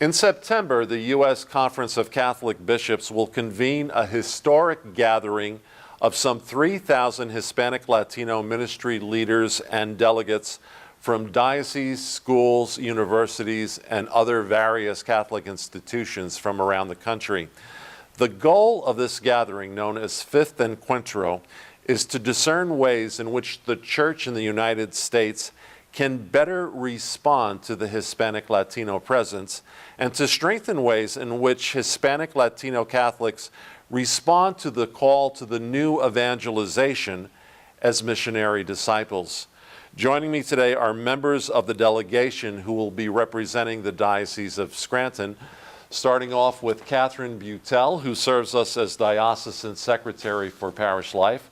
In September, the U.S. Conference of Catholic Bishops will convene a historic gathering of some 3,000 Hispanic Latino ministry leaders and delegates from dioceses, schools, universities, and other various Catholic institutions from around the country. The goal of this gathering, known as Fifth Encuentro, is to discern ways in which the Church in the United States can better respond to the Hispanic Latino presence and to strengthen ways in which Hispanic Latino Catholics respond to the call to the new evangelization as missionary disciples. Joining me today are members of the delegation who will be representing the Diocese of Scranton, starting off with Catherine Butel, who serves us as Diocesan Secretary for Parish Life.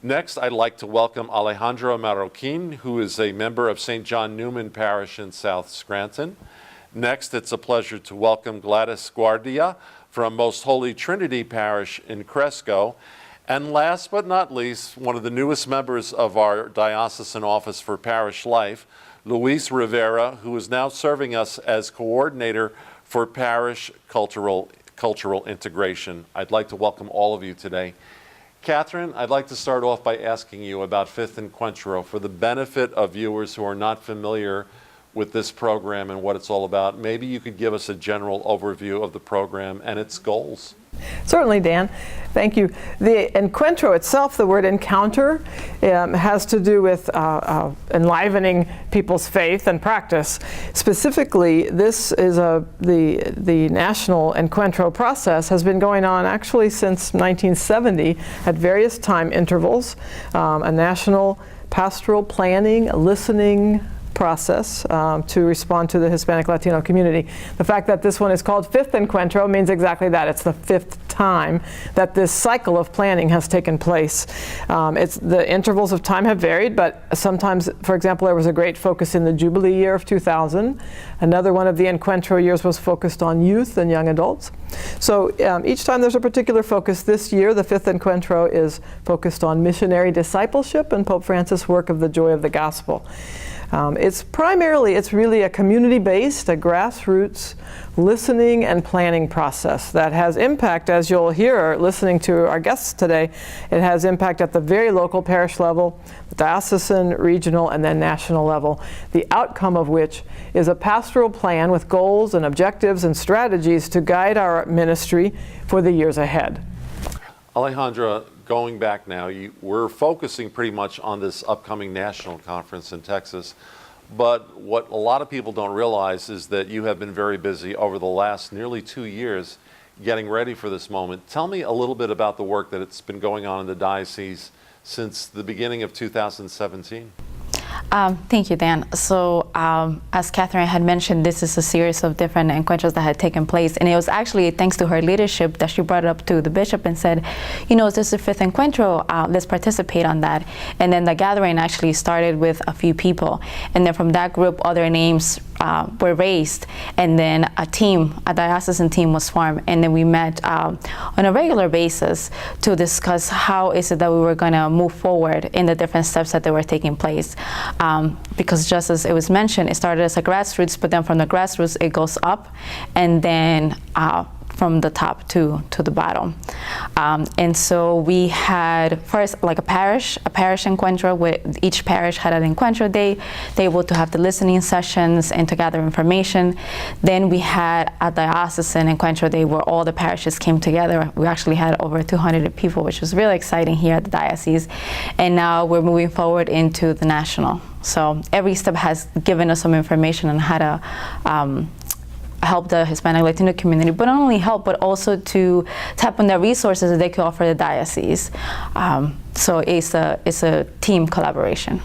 Next, I'd like to welcome Alejandra Marroquin, who is a member of St. John Newman Parish in South Scranton. Next, it's a pleasure to welcome Gladys Guardia from Most Holy Trinity Parish in Cresco. And last but not least, one of the newest members of our Diocesan Office for Parish Life, Luis Rivera, who is now serving us as Coordinator for Parish Cultural Integration. I'd like to welcome all of you today. Catherine, I'd like to start off by asking you about Fifth Encuentro for the benefit of viewers who are not familiar with this program and what it's all about. Maybe you could give us a general overview of the program and its goals. Certainly, Dan. Thank you. The Encuentro itself, the word encounter, has to do with enlivening people's faith and practice. Specifically, this is the national Encuentro process has been going on actually since 1970 at various time intervals. A national pastoral planning, listening process to respond to the Hispanic Latino community. The fact that this one is called Fifth Encuentro means exactly that. It's the fifth time that this cycle of planning has taken place. The intervals of time have varied, but sometimes, for example, there was a great focus in the Jubilee year of 2000. Another one of the Encuentro years was focused on youth and young adults. So each time there's a particular focus. This year, the Fifth Encuentro is focused on missionary discipleship and Pope Francis' work of the joy of the gospel. It's really a community-based, a grassroots listening and planning process that has impact, as you'll hear listening to our guests today. It has impact at the very local parish level, diocesan, regional, and then national level, the outcome of which is a pastoral plan with goals and objectives and strategies to guide our ministry for the years ahead. Alejandra, going back now, we're focusing pretty much on this upcoming national conference in Texas, but what a lot of people don't realize is that you have been very busy over the last nearly 2 years getting ready for this moment. Tell me a little bit about the work that it's been going on in the diocese since the beginning of 2017. Thank you, Dan. So as Catherine had mentioned, this is a series of different encuentros that had taken place, and it was actually thanks to her leadership that she brought it up to the bishop and said, you know, this is the fifth encuentro, let's participate on that. And then the gathering actually started with a few people, and then from that group other names were raised, and then a diocesan team was formed, and then we met on a regular basis to discuss how is it that we were going to move forward in the different steps that they were taking place. Because just as it was mentioned, it started as a grassroots, but then from the grassroots it goes up, and then from the top to the bottom. And so we had first like a parish encuentro where each parish had an encuentro day. They were able to have the listening sessions and to gather information. Then we had a diocesan encuentro day where all the parishes came together. We actually had over 200 people, which was really exciting here at the diocese. And now we're moving forward into the national. So every step has given us some information on how to help the Hispanic Latino community, but not only help, but also to tap on the resources that they can offer the diocese. So it's a team collaboration.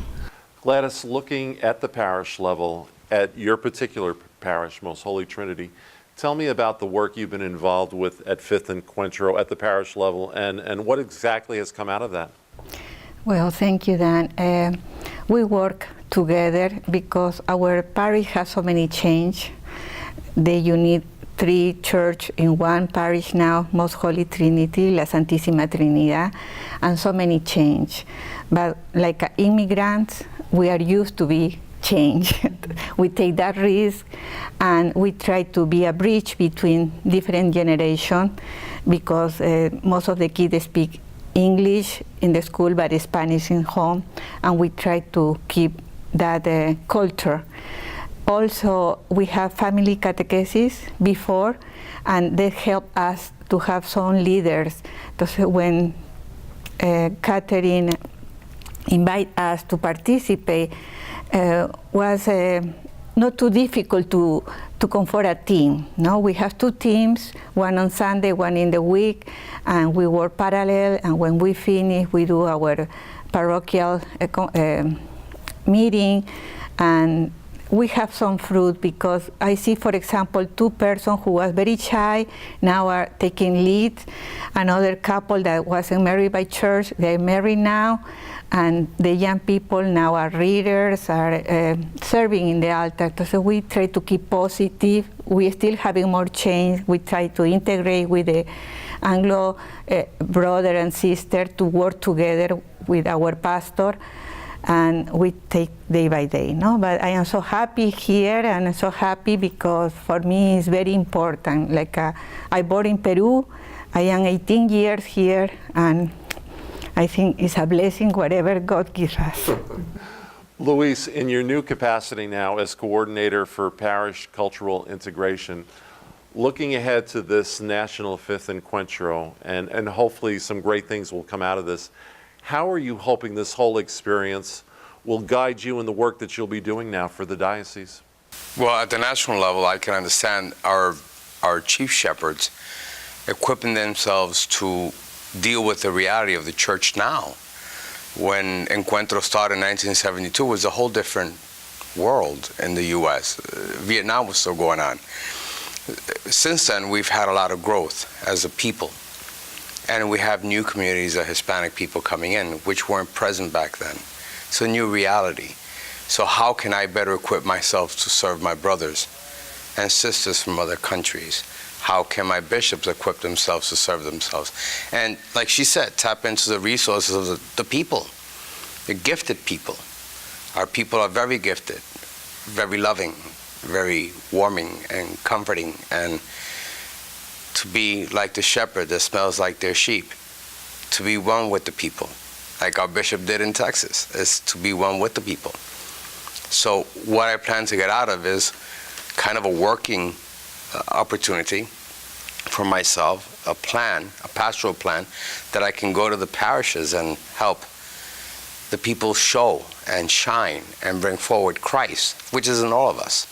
Gladys, looking at the parish level, at your particular parish, Most Holy Trinity, tell me about the work you've been involved with at Fifth Encuentro at the parish level, and what exactly has come out of that. Well, thank you, Dan. We work together because our parish has so many change. You need 3 churches in one parish now, Most Holy Trinity, La Santísima Trinidad, and so many change. But like immigrants, we are used to be change. We take that risk, and we try to be a bridge between different generations, because most of the kids speak English in the school but Spanish in home, and we try to keep that culture. Also, we have family catechesis before, and they help us to have some leaders. So when Catherine invite us to participate, was not too difficult to comfort a team. No, we have two teams, one on Sunday, one in the week, and we work parallel, and when we finish, we do our parochial meeting, and we have some fruit, because I see, for example, two persons who was very shy now are taking lead. Another couple that wasn't married by church, they're married now, and the young people now are readers, are serving in the altar. So we try to keep positive. We still having more change. We try to integrate with the Anglo brother and sister to work together with our pastor, and we take day by day, no? But I am so happy here, and I'm so happy because for me it's very important. Like I born in Peru, I am 18 years here, and I think it's a blessing whatever God gives us. Luis, in your new capacity now as coordinator for parish cultural integration, looking ahead to this National Fifth Encuentro, and hopefully some great things will come out of this, how are you hoping this whole experience will guide you in the work that you'll be doing now for the diocese? Well, at the national level, I can understand our chief shepherds equipping themselves to deal with the reality of the church now. When Encuentro started in 1972, it was a whole different world in the U.S. Vietnam was still going on. Since then, we've had a lot of growth as a people. And we have new communities of Hispanic people coming in, which weren't present back then. It's a new reality. So how can I better equip myself to serve my brothers and sisters from other countries? How can my bishops equip themselves to serve themselves? And like she said, tap into the resources of the people, the gifted people. Our people are very gifted, very loving, very warming and comforting, and to be like the shepherd that smells like their sheep, to be one with the people, like our bishop did in Texas, is to be one with the people. So what I plan to get out of is kind of a working opportunity for myself, a plan, a pastoral plan, that I can go to the parishes and help the people show and shine and bring forward Christ, which is in all of us,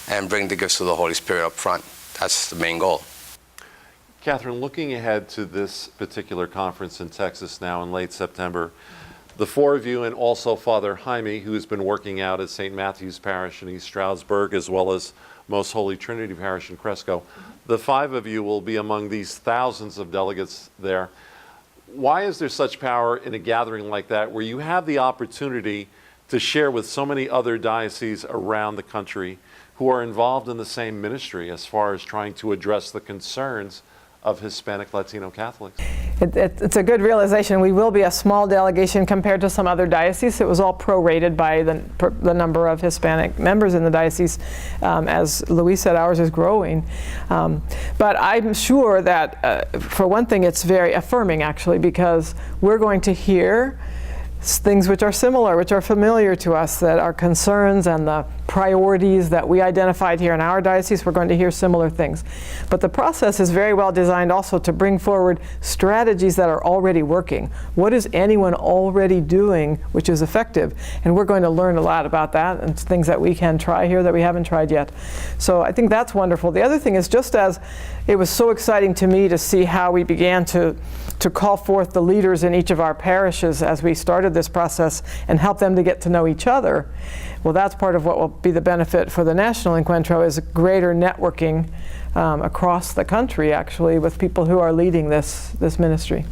and bring the gifts of the Holy Spirit up front. That's the main goal. Catherine, looking ahead to this particular conference in Texas now in late September, the four of you and also Father Jaime, who has been working out at St. Matthew's Parish in East Stroudsburg, as well as Most Holy Trinity Parish in Cresco, the five of you will be among these thousands of delegates there. Why is there such power in a gathering like that, where you have the opportunity to share with so many other dioceses around the country who are involved in the same ministry as far as trying to address the concerns of Hispanic Latino Catholics? It's a good realization. We will be a small delegation compared to some other dioceses. It was all prorated by the number of Hispanic members in the diocese. As Luis said, ours is growing. But I'm sure that, for one thing, it's very affirming, actually, because we're going to hear things which are similar, which are familiar to us, that our concerns and the priorities that we identified here in our diocese, we're going to hear similar things. But the process is very well designed also to bring forward strategies that are already working. What is anyone already doing which is effective? And we're going to learn a lot about that and things that we can try here that we haven't tried yet. So I think that's wonderful. The other thing is, just as it was so exciting to me to see how we began to call forth the leaders in each of our parishes as we started this process and help them to get to know each other. Well, that's part of what will be the benefit for the National Encuentro, is greater networking across the country, actually, with people who are leading this ministry.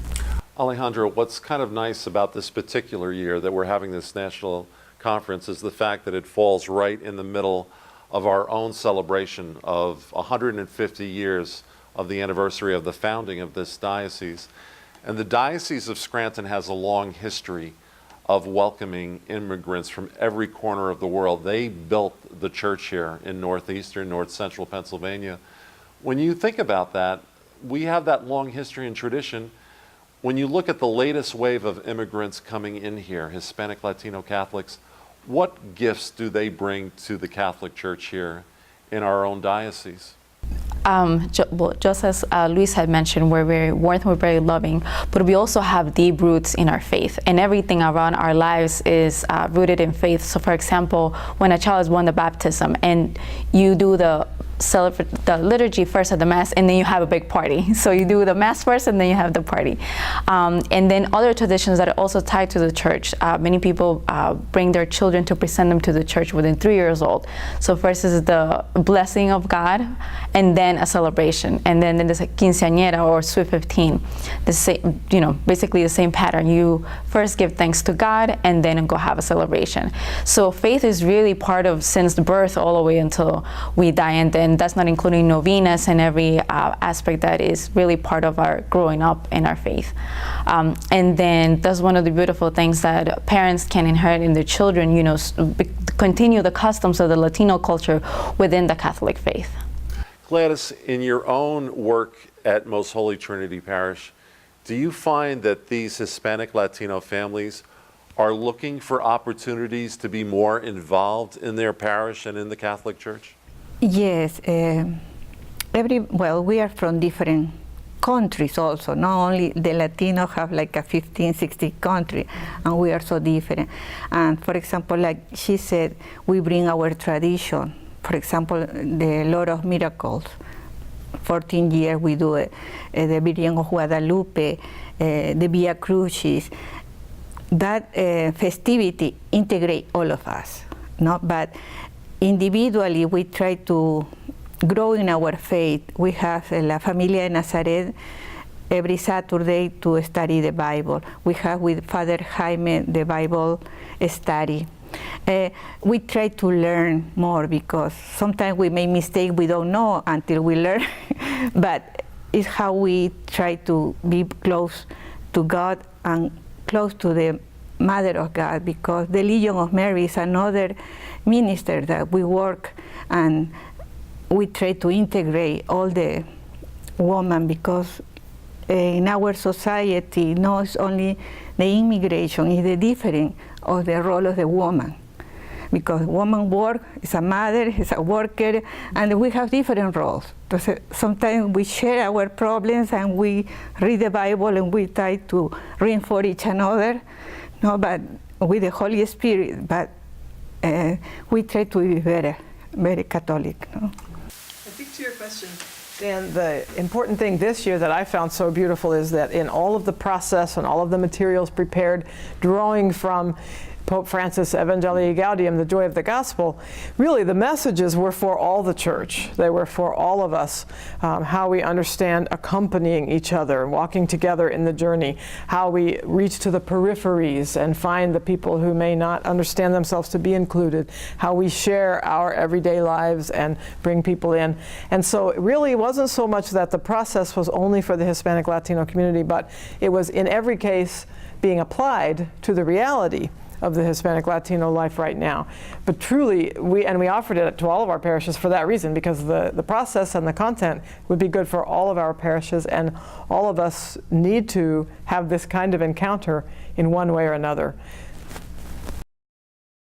Alejandro, what's kind of nice about this particular year that we're having this national conference is the fact that it falls right in the middle of our own celebration of 150 years of the anniversary of the founding of this diocese. And the Diocese of Scranton has a long history of welcoming immigrants from every corner of the world. They built the church here in northeastern, north central Pennsylvania. When you think about that, we have that long history and tradition. When you look at the latest wave of immigrants coming in here, Hispanic, Latino Catholics, what gifts do they bring to the Catholic Church here in our own diocese? Just as Luis had mentioned, we're very warm, we're very loving, but we also have deep roots in our faith, and everything around our lives is rooted in faith. So, for example, when a child is born, the baptism, and you do the liturgy first at the Mass, and then you have a big party. So you do the Mass first, and then you have the party. And then other traditions that are also tied to the church. Many people bring their children to present them to the church within 3 years old. So first is the blessing of God, and then a celebration. And then there's a quinceañera or Sweet 15. The same, basically the same pattern. You first give thanks to God, and then go have a celebration. So faith is really part of since the birth all the way until we die, and that's not including novenas and every aspect that is really part of our growing up in our faith. And then that's one of the beautiful things that parents can inherit in their children, continue the customs of the Latino culture within the Catholic faith. Gladys, in your own work at Most Holy Trinity Parish, do you find that these Hispanic Latino families are looking for opportunities to be more involved in their parish and in the Catholic Church? Yes. We are from different countries also. Not only the Latino have like a 15, 16 country, and we are so different. And for example, like she said, we bring our tradition. For example, the Lord of Miracles. 14 years we do it. The Virgin of Guadalupe, the Via Crucis. That festivity integrate all of us, no? But individually we try to grow in our faith. We have La Familia de Nazaret every Saturday to study the Bible. We have with Father Jaime the Bible study. We try to learn more because sometimes we make mistakes we don't know until we learn, but it's how we try to be close to God and close to the Mother of God, because the Legion of Mary is another minister that we work, and we try to integrate all the women, because in our society, no, it's only the immigration, is the difference of the role of the woman. Because woman work, is a mother, is a worker, and we have different roles. So sometimes we share our problems and we read the Bible and we try to reinforce each other, no, but with the Holy Spirit, but we try to be very Catholic. No? I think to your question, Dan, the important thing this year that I found so beautiful is that in all of the process and all of the materials prepared, drawing from Pope Francis' Evangelii Gaudium, the joy of the gospel, really the messages were for all the church. They were for all of us, how we understand accompanying each other, walking together in the journey, how we reach to the peripheries and find the people who may not understand themselves to be included, how we share our everyday lives and bring people in. And so it really wasn't so much that the process was only for the Hispanic Latino community, but it was in every case being applied to the reality of the Hispanic Latino life right now. But truly, we offered it to all of our parishes for that reason, because the process and the content would be good for all of our parishes, and all of us need to have this kind of encounter in one way or another.